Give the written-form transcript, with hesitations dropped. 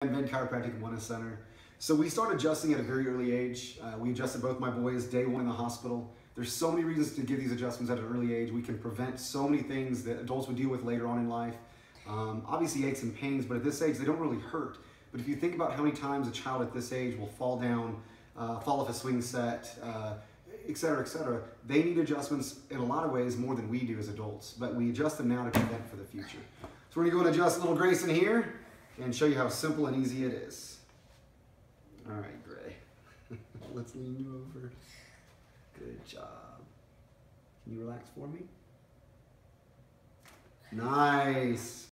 Chiropractic and Wellness Center. So we started adjusting at a very early age. We adjusted both my boys day one in the hospital. There's so many reasons to give these adjustments at an early age. We can prevent so many things that adults would deal with later on in life. Obviously aches and pains, but at this age they don't really hurt. But if you think about how many times a child at this age will fall down, fall off a swing set, etc., they need adjustments in a lot of ways more than we do as adults. But we adjust them now to prevent for the future. So we're going to go and adjust little Grayson here and show you how simple and easy it is. All right, Gray. Let's lean you over. Good job. Can you relax for me? Nice.